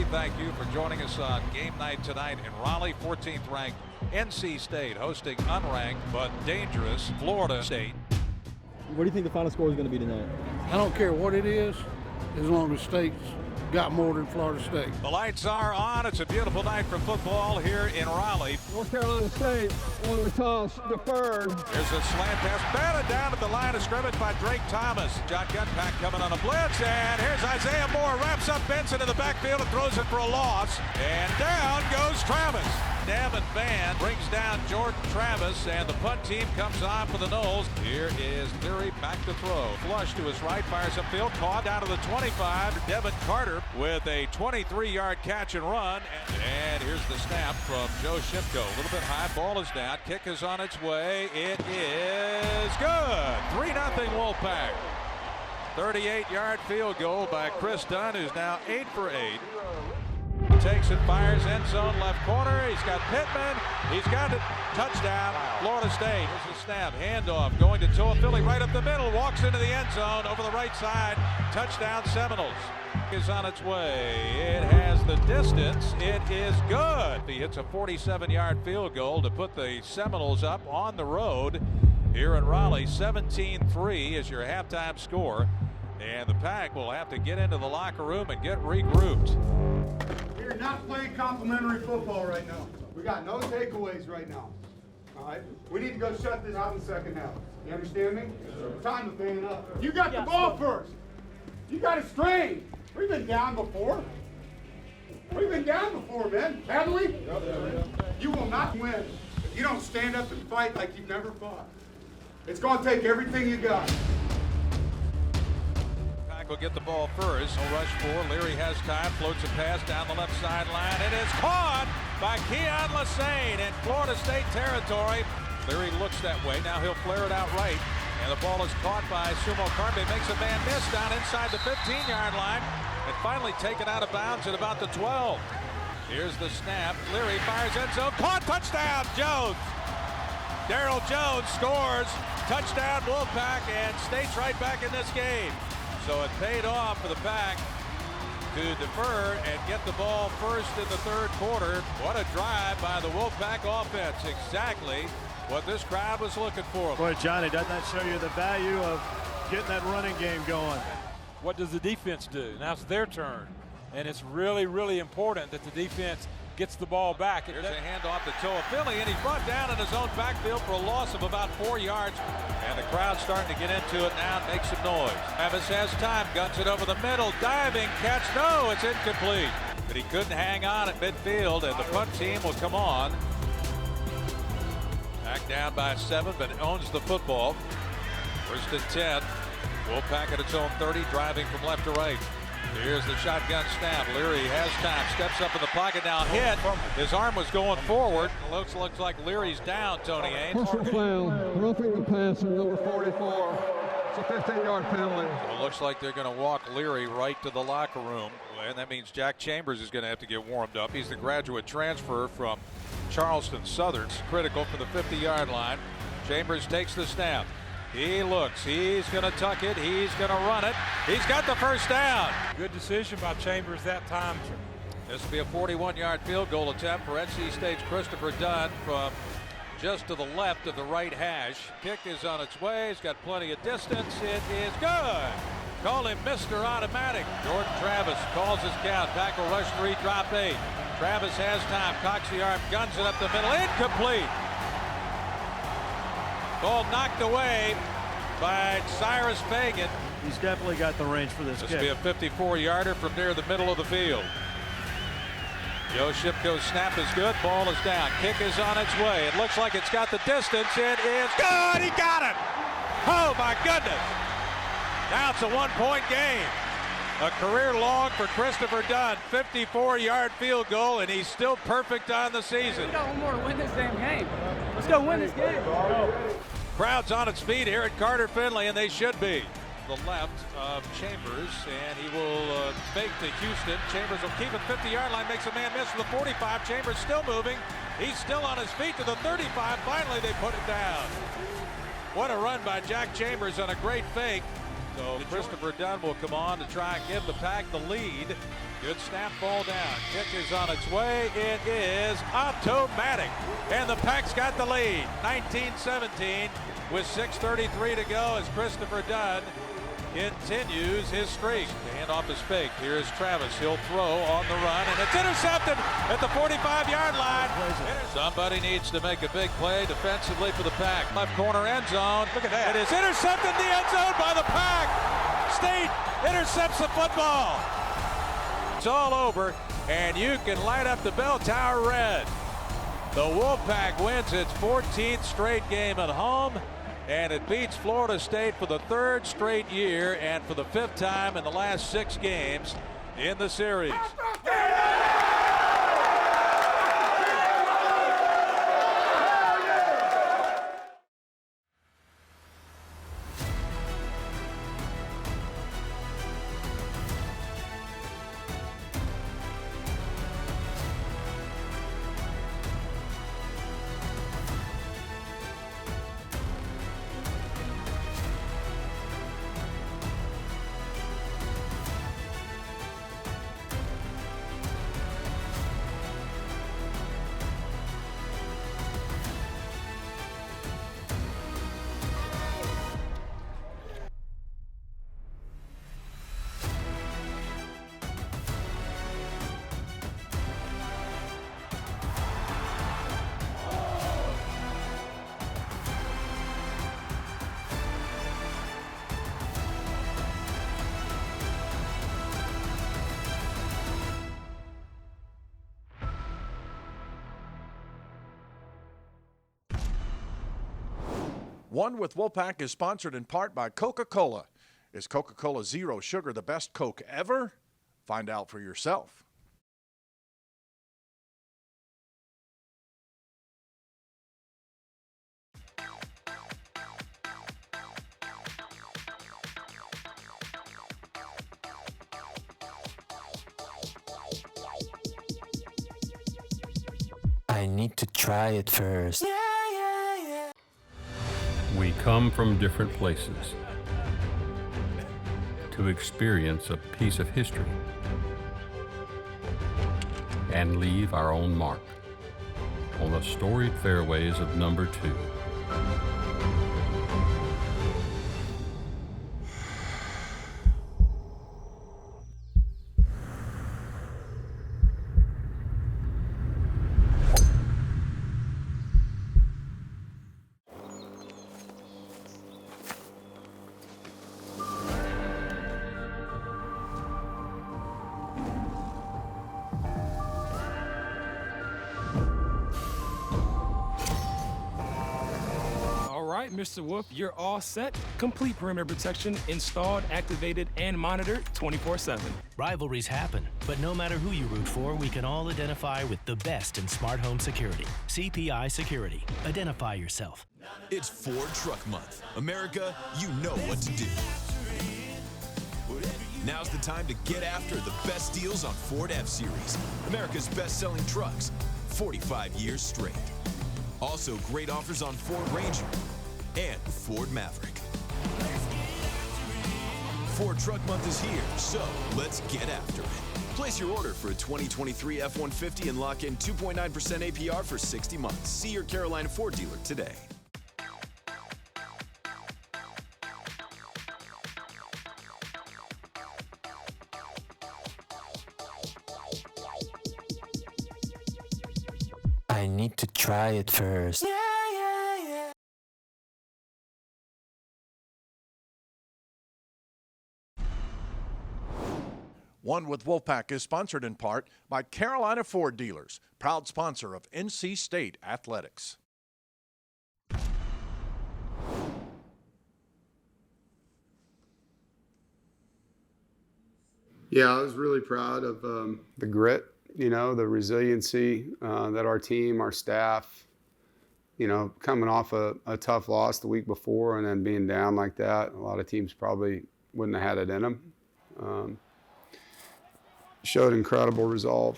we thank you for joining us on game night tonight in Raleigh. 14th ranked NC State hosting unranked but dangerous Florida State. What do you think the final score is going to be tonight? I don't care what it is, as long as State's got more than Florida State. The lights are on. It's a beautiful night for football here in Raleigh. North Carolina State on the toss, deferred. There's a slant pass batted down at the line of scrimmage by Drake Thomas. Shotgun pack coming on a blitz, and here's Isaiah Moore, wraps up Benson in the backfield and throws it for a loss. And down goes Travis. Davin Vann brings down Jordan Travis, and the punt team comes on for the Noles. Here is Leary back to throw. Flush to his right, fires upfield, caught down to the 25. Devin Carter with a 23-yard catch and run. And here's the snap from Joe Shipko. A little bit high, ball is down, kick is on its way. It is good. 3-0 Wolfpack. 38-yard field goal by Chris Dunn, who's now 8 for 8. Takes it, fires, end zone, left corner. He's got Pittman. He's got it. Touchdown, Florida State. Here's the snap, handoff, going to Toa Philly right up the middle. Walks into the end zone over the right side. Touchdown, Seminoles. Is on its way. It has the distance. It is good. He hits a 47-yard field goal to put the Seminoles up on the road here in Raleigh. 17-3 is your halftime score. And the Pack will have to get into the locker room and get regrouped. We're not playing complimentary football right now. We got no takeaways right now. All right? We need to go shut this out in the second half. You understand me? Time to fan up. You got the ball first. You got it strained. We've been down before. Man. Haven't we? You will not win if you don't stand up and fight like you've never fought. It's going to take everything you got. Will get the ball first. No rush for. Leary has time. Floats a pass down the left sideline. It is caught by Keon Lassane in Florida State territory. Leary looks that way. Now he'll flare it out right. And the ball is caught by Sumo Carbe. Makes a man miss down inside the 15-yard line. And finally taken out of bounds at about the 12. Here's the snap. Leary fires end zone. Caught. Touchdown, Jones. Daryl Jones scores. Touchdown, Wolfpack. And State's right back in this game. So it paid off for the Pack to defer and get the ball first in the third quarter. What a drive by the Wolfpack offense. Exactly what this crowd was looking for. Boy, Johnny, doesn't that show you the value of getting that running game going? What does the defense do? Now it's their turn. And it's really, really important that the defense gets the ball back. Here's a handoff to Toa Philly, and he's brought down in his own backfield for a loss of about 4 yards. And the crowd's starting to get into it now and make some noise. Travis has time, guns it over the middle, diving catch. No, it's incomplete. But he couldn't hang on at midfield, and the punt team will come on. Back down by 7, but owns the football. First and 10. Wolfpack at its own 30, driving from left to right. Here's the shotgun snap. Leary has time, steps up in the pocket, now hit. His arm was going forward. Looks like Leary's down, Tony Haynes. Personal foul, roughing the passer, number 44. It's a 15-yard penalty. Well, it looks like they're going to walk Leary right to the locker room, and that means Jack Chambers is going to have to get warmed up. He's the graduate transfer from Charleston Southern. Critical for the 50-yard line. Chambers takes the snap. He looks, he's going to tuck it, he's going to run it. He's got the first down. Good decision by Chambers that time. This will be a 41-yard field goal attempt for NC State's Christopher Dunn from just to the left of the right hash. Kick is on its way, he's got plenty of distance. It is good. Call him Mr. Automatic. Jordan Travis calls his count. Tackle rush 3, drop 8. Travis has time, cocks the arm, guns it up the middle, incomplete. Ball knocked away by Cyrus Fagan. He's definitely got the range for this kick. This will be a 54-yarder from near the middle of the field. Joe Shipko's snap is good. Ball is down. Kick is on its way. It looks like it's got the distance. It is good. He got it. Oh, my goodness. Now it's a one-point game. A career long for Christopher Dunn. 54-yard field goal, and he's still perfect on the season. We got one more to win this damn game. Let's go win this game. Crowd's on its feet here at Carter Finley, and they should be. The left of Chambers, and he will fake to Houston. Chambers will keep it 50-yard line, makes a man miss to the 45. Chambers still moving. He's still on his feet to the 35. Finally, they put it down. What a run by Jack Chambers on a great fake. So Christopher Dunn will come on to try and give the Pack the lead. Good snap, ball down. Kick is on its way. It is automatic. And the Pack's got the lead. 19-17 with 6:33 to go as Christopher Dunn continues his streak. The handoff is fake. Here's Travis. He'll throw on the run, and it's intercepted at the 45-yard line. Somebody needs to make a big play defensively for the Pack. Left corner end zone. Look at that. It is intercepted in the end zone by the Pack. State intercepts the football. It's all over, and you can light up the bell tower red. The Wolfpack wins its 14th straight game at home, and it beats Florida State for the 3rd straight year and for the 5th time in the last 6 games in the series. One with Wolfpack is sponsored in part by Coca-Cola. Is Coca-Cola Zero Sugar the best Coke ever? Find out for yourself. I need to try it first. We come from different places to experience a piece of history and leave our own mark on the storied fairways of number 2. Mr. Wolf, you're all set. Complete perimeter protection installed, activated, and monitored 24/7. Rivalries happen, but no matter who you root for, we can all identify with the best in smart home security. CPI Security. Identify yourself. It's Ford Truck Month. America, you know what to do. Now's the time to get after the best deals on Ford F-Series, America's best-selling trucks, 45 years straight. Also, great offers on Ford Ranger and Ford Maverick. Ford Truck Month is here, so let's get after it. Place your order for a 2023 F-150 and lock in 2.9% APR for 60 months. See your Carolina Ford dealer today. I need to try it first. One with Wolfpack is sponsored in part by Carolina Ford Dealers, proud sponsor of NC State Athletics. Yeah, I was really proud of the grit, the resiliency that our team, our staff, coming off a tough loss the week before and then being down like that. A lot of teams probably wouldn't have had it in them. Showed incredible resolve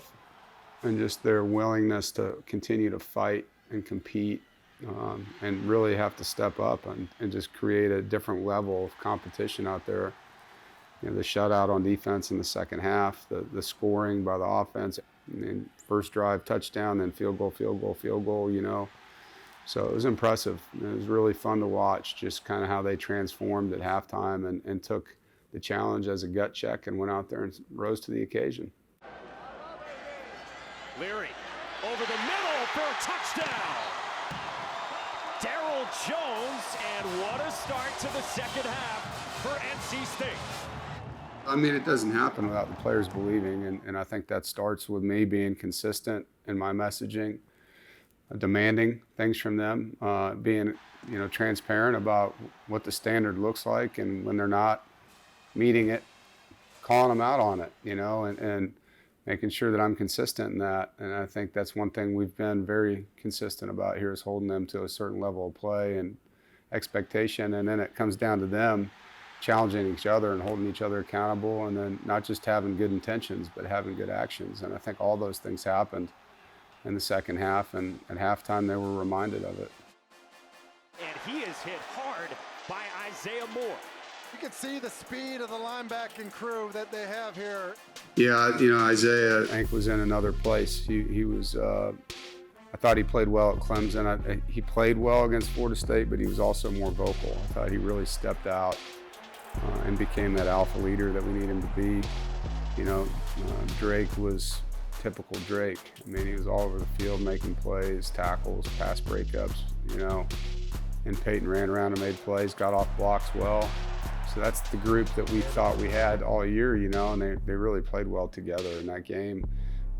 and just their willingness to continue to fight and compete and really have to step up and just create a different level of competition out there the shutout on defense in the second half, the scoring by the offense. I mean, first drive, touchdown, then field goal, So it was impressive. It was really fun to watch just kind of how they transformed at halftime and took the challenge as a gut check and went out there and rose to the occasion. Leary over the middle for a touchdown. Darryl Jones, and what a start to the second half for NC State. I mean, it doesn't happen without the players believing, and I think that starts with me being consistent in my messaging, demanding things from them, being transparent about what the standard looks like, and when they're not meeting it, calling them out on it, and making sure that I'm consistent in that. And I think that's one thing we've been very consistent about here, is holding them to a certain level of play and expectation, and then it comes down to them challenging each other and holding each other accountable, and then not just having good intentions, but having good actions. And I think all those things happened in the second half, and at halftime they were reminded of it. And he is hit hard by Isaiah Moore. You can see the speed of the linebacking crew that they have here. Yeah, Isaiah, I think, was in another place. He was, I thought he played well at Clemson. He played well against Florida State, but he was also more vocal. I thought he really stepped out and became that alpha leader that we need him to be. Drake was typical Drake. I mean, he was all over the field making plays, tackles, pass breakups, and Peyton ran around and made plays, got off blocks well. So that's the group that we thought we had all year, and they really played well together in that game.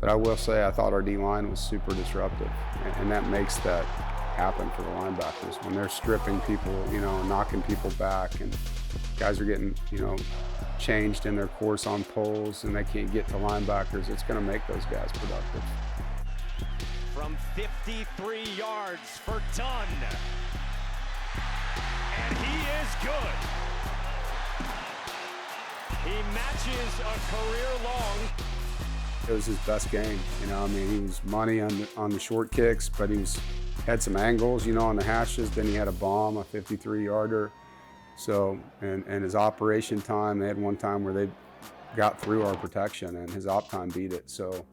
But I will say I thought our D-line was super disruptive, and that makes that happen for the linebackers. When they're stripping people, knocking people back, and guys are getting, changed in their course on poles, and they can't get to linebackers, it's going to make those guys productive. From 53 yards for Dunn. And he is good. He matches a career long. It was his best game, he was money on the short kicks, but had some angles, on the hashes. Then he had a bomb, a 53-yarder. So, and his operation time, they had one time where they got through our protection, and his op time beat it. So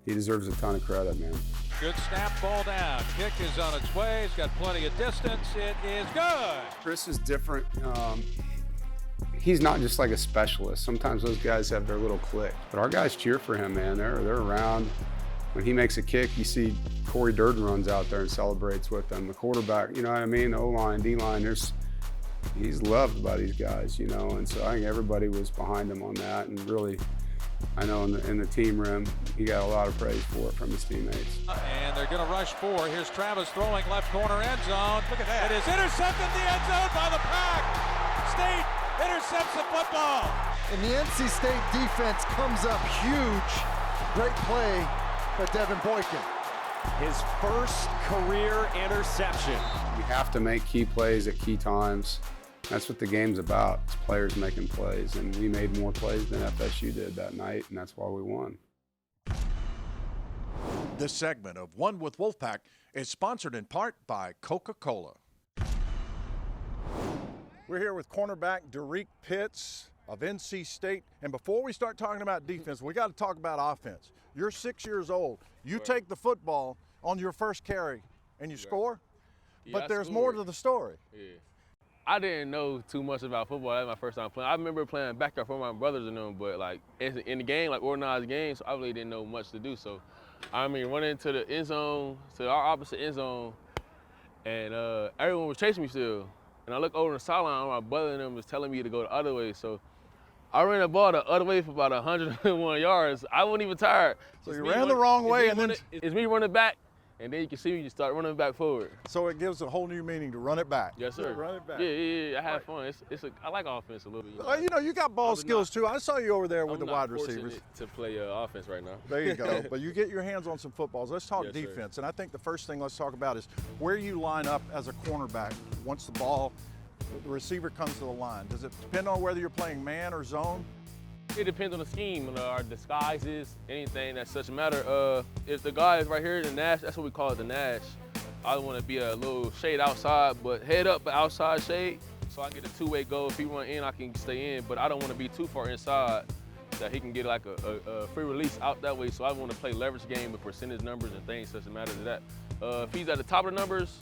he deserves a ton of credit, man. Good snap, ball down. Kick is on its way. He's got plenty of distance. It is good. Chris is different. He's not just like a specialist. Sometimes those guys have their little click, but our guys cheer for him, man. They're around. When he makes a kick, you see Corey Durden runs out there and celebrates with them. The quarterback, the O-line, D-line, he's loved by these guys, and so I think everybody was behind him on that. And really, I know in the team room, he got a lot of praise for it from his teammates. And they're going to rush 4. Here's Travis throwing left corner end zone. Look at that. It is intercepted in the end zone by the Pack. State intercepts the football. And the NC State defense comes up huge. Great play by Devin Boykin. His first career interception. You have to make key plays at key times. That's what the game's about. It's players making plays, and we made more plays than FSU did that night, and that's why we won. This segment of One with Wolfpack is sponsored in part by Coca-Cola. We're here with cornerback Derek Pitts of NC State. And before we start talking about defense, we got to talk about offense. You're 6 years old. You take the football on your first carry and you score, but there's more to the story. Yeah. I didn't know too much about football. That was my first time playing. I remember playing backup for my brothers and them, but like in the game, like organized games, I really didn't know much to do. So, running to the end zone, to our opposite end zone, and everyone was chasing me still. And I look over the sideline, my brother and them was telling me to go the other way. So I ran the ball the other way for about 101 yards. I wasn't even tired. So you ran the wrong way, and then it's me running back, and then you can see me just start running back forward. So it gives a whole new meaning to run it back. Yes, sir. Run it back. Yeah. I had fun. I like offense a little bit. You got ball skills too. I saw you over there with the wide receivers. To play offense right now. There you go. But you get your hands on some footballs. Let's talk defense. Sir. And I think the first thing let's talk about is where you line up as a cornerback once the receiver comes to the line. Does it depend on whether you're playing man or zone? It depends on the scheme, our disguises, anything that's such a matter. If the guy is right here, the Nash, that's what we call it, the Nash. I want to be a little shade outside, but head up, but outside shade. So so I can get a two-way goal. If he run in, I can stay in, but I don't want to be too far inside that he can get like a free release out that way. So I want to play leverage game with percentage numbers and things such a matter to that. If he's at the top of the numbers,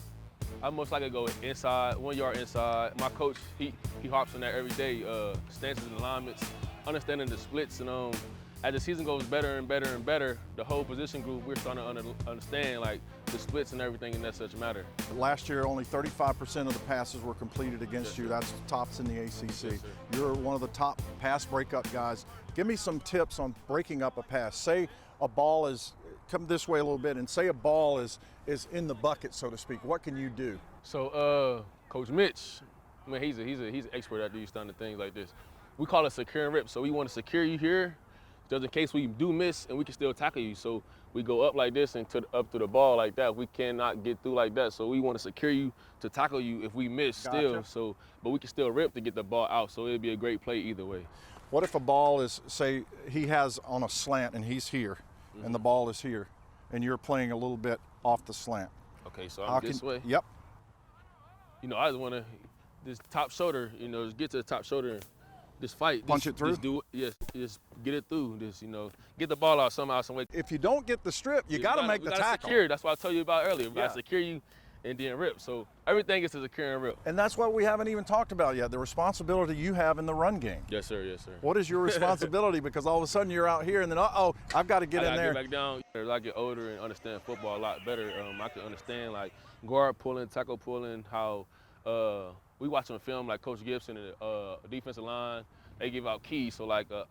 I most likely go inside, 1 yard inside. My coach, he harps on that every day, stances and alignments, understanding the splits, and as the season goes better and better and better, the whole position group, we're starting to understand like the splits and everything in that such matter. Last year, only 35% of the passes were completed against you. That's tops in the ACC. You're one of the top pass breakup guys. Give me some tips on breaking up a pass. Say a ball is, come this way a little bit, and say a ball is in the bucket, so to speak. What can you do? So Coach Mitch, I mean, he's an expert at these kind of things like this. We call it secure and rip. So we want to secure you here, just in case we do miss, and we can still tackle you. So we go up like this and up to the ball like that. We cannot get through like that. So we want to secure you to tackle you if we miss still. So, but we can still rip to get the ball out. So it'd be a great play either way. What if a ball is, say, he has on a slant and he's here, and the ball is here, and you're playing a little bit off the slant? Okay, so I'm this way. Yep. You know, I just want to this top shoulder. You know, just get to the top shoulder. And just fight. Punch it through? Just do it. Yes, just get it through. Just, you know, get the ball out somehow, some way. If you don't get the strip, you got to make the tackle. Secure. That's what I told you about earlier. We got to secure you and then rip. So everything is to secure and rip. And that's what we haven't even talked about yet, the responsibility you have in the run game. Yes, sir. Yes, sir. What is your responsibility? Because all of a sudden you're out here and then, I've got to get in there. I got to get back down. As I get older and understand football a lot better, I can understand, like, guard pulling, tackle pulling, how we watching a film like Coach Gibson and defensive line, they give out keys. So like a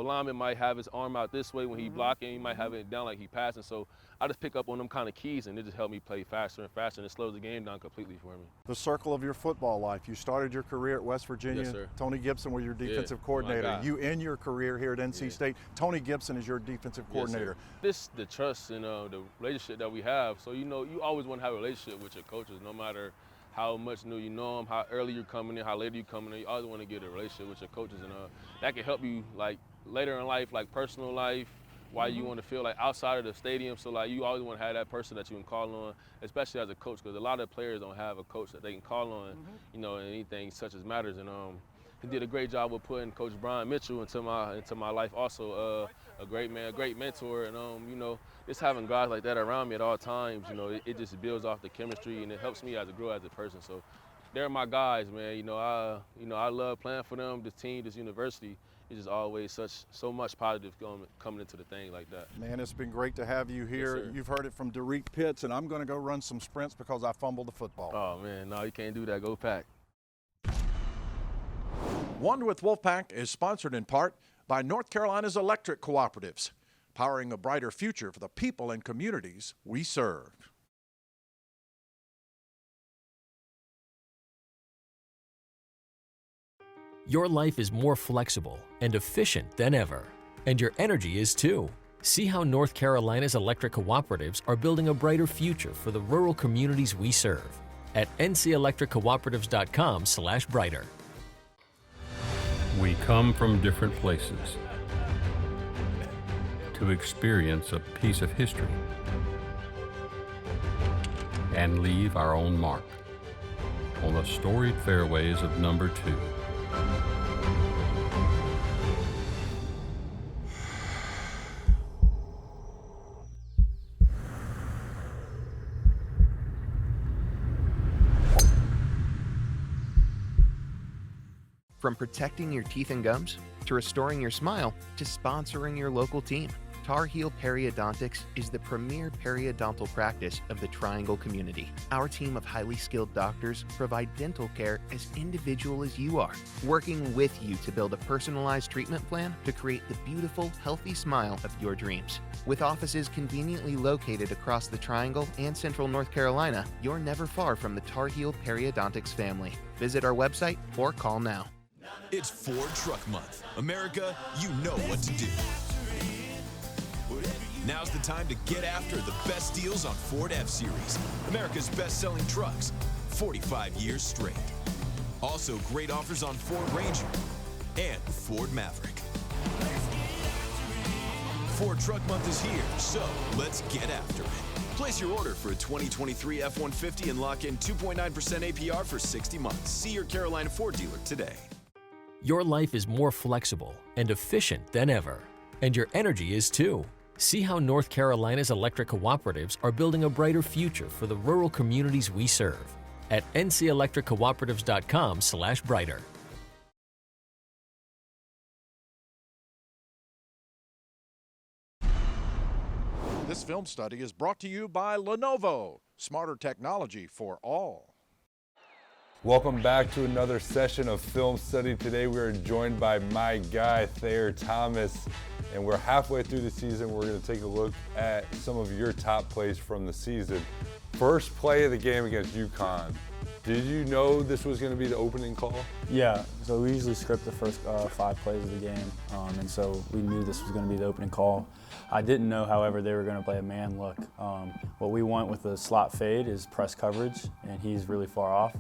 lineman might have his arm out this way when he blocking, he might have it down like he passing. So I just pick up on them kind of keys, and it just helped me play faster and faster, and it slows the game down completely for me. The circle of your football life. You started your career at West Virginia. Yes, sir. Tony Gibson was your defensive coordinator. You end your career here at NC State. Tony Gibson is your defensive coordinator. This the trust and the relationship that we have. So, you know, you always want to have a relationship with your coaches, no matter how much new you know them, how early you're coming in, how later you're coming in. You always want to get a relationship with your coaches, and that can help you like later in life, like personal life, why you want to feel like outside of the stadium. So like you always want to have that person that you can call on, especially as a coach, because a lot of players don't have a coach that they can call on, you know, in anything such as matters. And he did a great job with putting Coach Brian Mitchell into my life also. A great man, a great mentor, and you know, just having guys like that around me at all times, you know, it just builds off the chemistry, and it helps me as a grow as a person. So they're my guys, man. You know, I love playing for them. This team, this university, it's just always so much positive coming into the thing like that. Man, it's been great to have you here. Yes, you've heard it from Derek Pitts, and I'm going to go run some sprints because I fumbled the football. Oh man, no, you can't do that. Go Pack. One with Wolfpack is sponsored in part by North Carolina's electric cooperatives, powering a brighter future for the people and communities we serve. Your life is more flexible and efficient than ever, and your energy is too. See how North Carolina's electric cooperatives are building a brighter future for the rural communities we serve at ncelectriccooperatives.com/brighter. We come from different places to experience a piece of history and leave our own mark on the storied fairways of number 2. From protecting your teeth and gums, to restoring your smile, to sponsoring your local team, Tar Heel Periodontics is the premier periodontal practice of the Triangle community. Our team of highly skilled doctors provide dental care as individual as you are, working with you to build a personalized treatment plan to create the beautiful, healthy smile of your dreams. With offices conveniently located across the Triangle and Central North Carolina, you're never far from the Tar Heel Periodontics family. Visit our website or call now. It's Ford Truck Month. America, you know what to do. Now's the time to get after the best deals on Ford F-Series, America's best-selling trucks, 45 years straight. Also, great offers on Ford Ranger and Ford Maverick. Ford Truck Month is here, so let's get after it. Place your order for a 2023 F-150 and lock in 2.9% APR for 60 months. See your Carolina Ford dealer today. Your life is more flexible and efficient than ever, and your energy is too. See how North Carolina's electric cooperatives are building a brighter future for the rural communities we serve at ncelectriccooperatives.com/brighter. This film study is brought to you by Lenovo, smarter technology for all. Welcome back to another session of Film Study. Today we are joined by my guy, Thayer Thomas, and we're halfway through the season. We're going to take a look at some of your top plays from the season. First play of the game against UConn. Did you know this was going to be the opening call? Yeah, so we usually script the first 5 plays of the game, and so we knew this was going to be the opening call. I didn't know, however, they were going to play a man look. What we want with the slot fade is press coverage, and he's really far off.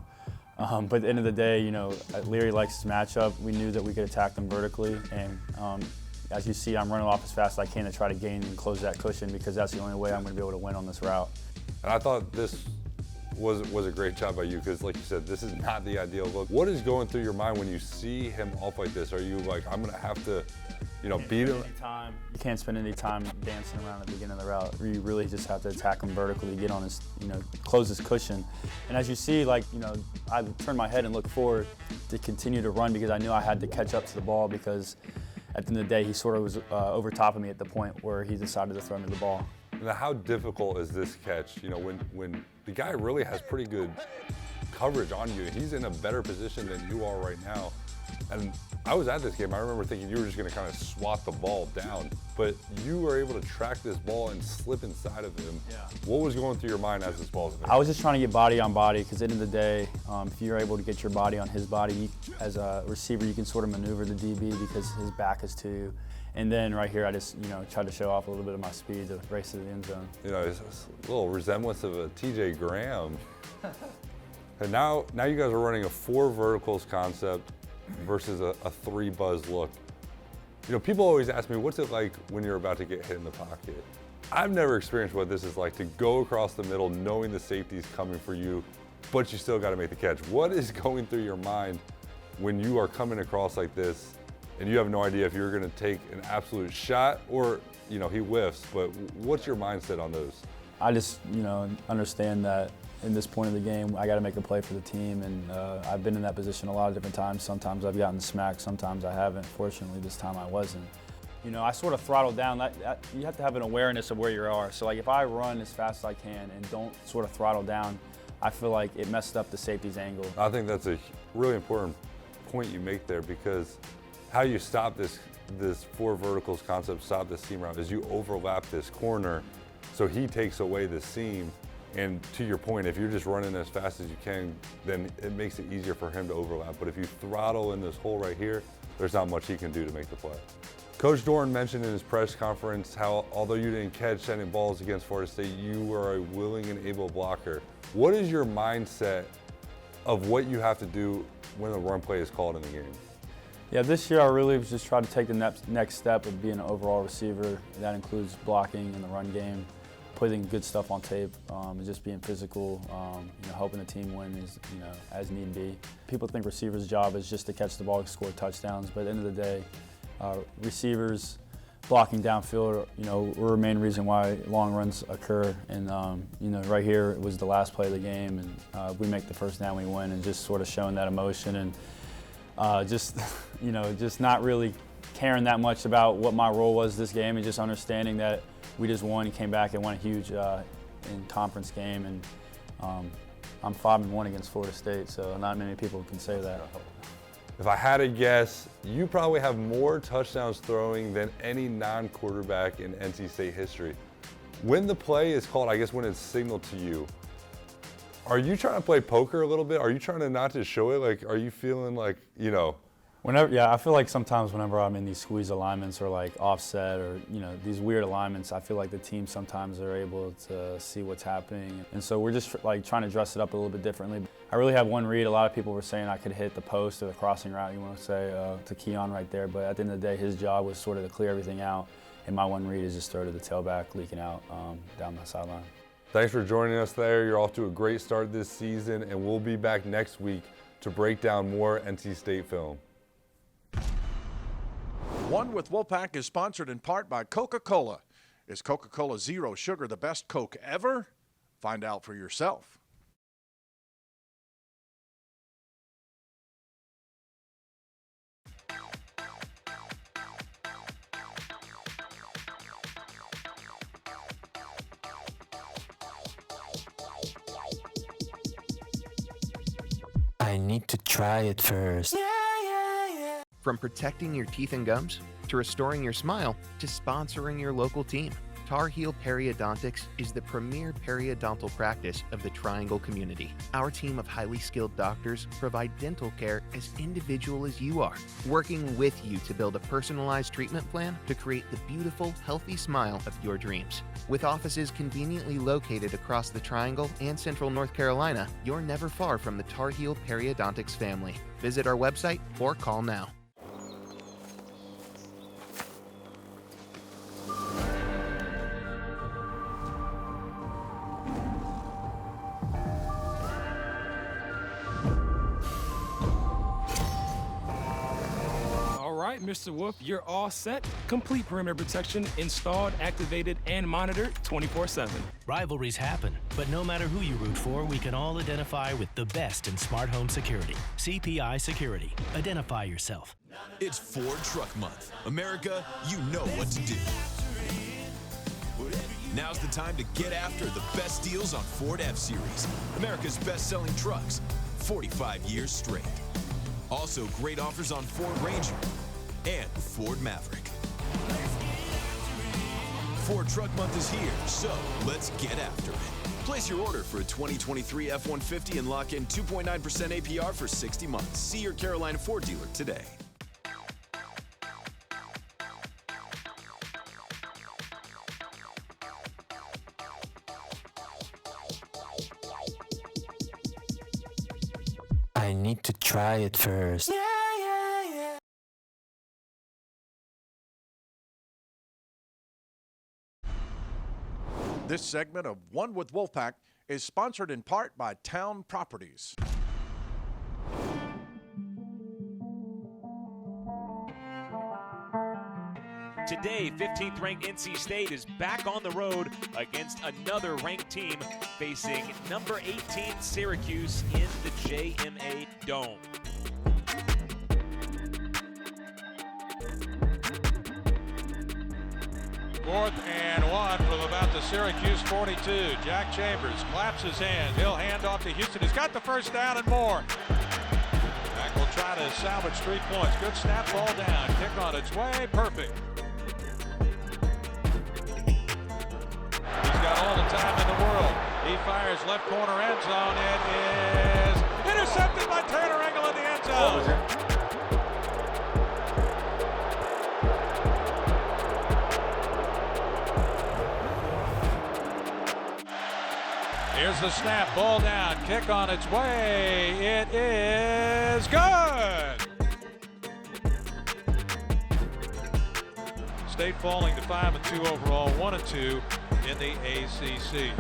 But at the end of the day, you know, Leary likes his matchup. We knew that we could attack them vertically, and as you see, I'm running off as fast as I can to try to gain and close that cushion because that's the only way I'm going to be able to win on this route. And I thought this was a great job by you because, like you said, this is not the ideal look. What is going through your mind when you see him off like this? Are you like, I'm going to have to, you know, beat him? You can't spend any time dancing around at the beginning of the route. You really just have to attack him vertically, get on his, you know, close his cushion. And as you see, like, you know, I turned my head and looked forward to continue to run because I knew I had to catch up to the ball because at the end of the day, he sort of was over top of me at the point where he decided to throw me the ball. Now, how difficult is this catch? You know, when the guy really has pretty good coverage on you, he's in a better position than you are right now. And I was at this game, I remember thinking you were just gonna kind of swat the ball down, but you were able to track this ball and slip inside of him. Yeah. What was going through your mind as this ball's there? I was just trying to get body on body because at the end of the day, if you're able to get your body on his body, as a receiver, you can sort of maneuver the DB because his back is to you. And then right here, I just, you know, tried to show off a little bit of my speed to race to the end zone. You know, it's a little resemblance of a TJ Graham. And now you guys are running a 4 verticals concept versus a 3 buzz look. You know, people always ask me, what's it like when you're about to get hit in the pocket? I've never experienced what this is like to go across the middle knowing the safety's coming for you, but you still got to make the catch. What is going through your mind when you are coming across like this and you have no idea if you're going to take an absolute shot or, you know, he whiffs, but what's your mindset on those? I just, you know, understand that in this point of the game, I got to make a play for the team, and I've been in that position a lot of different times. Sometimes I've gotten smacked, sometimes I haven't. Fortunately, this time I wasn't. You know, I sort of throttled down. You have to have an awareness of where you are. So, like, if I run as fast as I can and don't sort of throttle down, I feel like it messed up the safety's angle. I think that's a really important point you make there because how you stop this 4 verticals concept, stop the seam route, is you overlap this corner so he takes away the seam. And to your point, if you're just running as fast as you can, then it makes it easier for him to overlap. But if you throttle in this hole right here, there's not much he can do to make the play. Coach Doran mentioned in his press conference how although you didn't catch any balls against Florida State, you were a willing and able blocker. What is your mindset of what you have to do when a run play is called in the game? Yeah, this year I really was just trying to take the next step of being an overall receiver. That includes blocking in the run game, putting good stuff on tape, and just being physical, you know, helping the team win as need be. People think receivers' job is just to catch the ball and score touchdowns, but at the end of the day, receivers blocking downfield, you know, were the main reason why long runs occur. And you know, right here it was the last play of the game, and we make the first down, we win, and just sort of showing that emotion and just, you know, just not really caring that much about what my role was this game, and just understanding that we just won and came back and won a huge in conference game, and I'm 5-1 against Florida State, so not many people can say that. If I had to guess, you probably have more touchdowns throwing than any non-quarterback in NC State history. When the play is called, I guess when it's signaled to you, are you trying to play poker a little bit? Are you trying to not to show it? Like, are you feeling like, you know? Yeah, I feel like sometimes whenever I'm in these squeeze alignments or like offset or, you know, these weird alignments, I feel like the team sometimes are able to see what's happening. And so we're just like trying to dress it up a little bit differently. I really have one read. A lot of people were saying I could hit the post or the crossing route, you want to say, to Keon right there. But at the end of the day, his job was sort of to clear everything out. And my one read is just throw to the tailback, leaking out down the sideline. Thanks for joining us there. You're off to a great start this season, and we'll be back next week to break down more NC State film. One with Wolfpack is sponsored in part by Coca-Cola. Is Coca-Cola Zero Sugar the best Coke ever? Find out for yourself. I need to try it first. From protecting your teeth and gums, to restoring your smile, to sponsoring your local team, Tar Heel Periodontics is the premier periodontal practice of the Triangle community. Our team of highly skilled doctors provide dental care as individual as you are, working with you to build a personalized treatment plan to create the beautiful, healthy smile of your dreams. With offices conveniently located across the Triangle and Central North Carolina, you're never far from the Tar Heel Periodontics family. Visit our website or call now. Mr. Wolf, you're all set. Complete perimeter protection installed, activated, and monitored 24/7. Rivalries happen, but no matter who you root for, we can all identify with the best in smart home security. CPI Security. Identify yourself. It's Ford Truck Month. America, you know what to do. Now's the time to get after the best deals on Ford F-Series, America's best-selling trucks, 45 years straight. Also, great offers on Ford Ranger and Ford Maverick. Ford Truck Month is here, so let's get after it. Place your order for a 2023 F-150 and lock in 2.9% APR for 60 months. See your Carolina Ford dealer today. I need to try it first. This segment of One with Wolfpack is sponsored in part by Town Properties. Today, 15th ranked NC State is back on the road against another ranked team facing number 18 Syracuse in the JMA Dome. Fourth and 1 from about the Syracuse 42. Jack Chambers claps his hands. He'll hand off to Houston. He's got the first down and more. Jack will try to salvage 3 points. Good snap, ball down. Kick on its way. Perfect. He's got all the time in the world. He fires left corner end zone. It is intercepted by Tanner Engel in the end zone. Here's the snap, ball down, kick on its way. It is good. State falling to 5-2 overall, 1-2 in the ACC.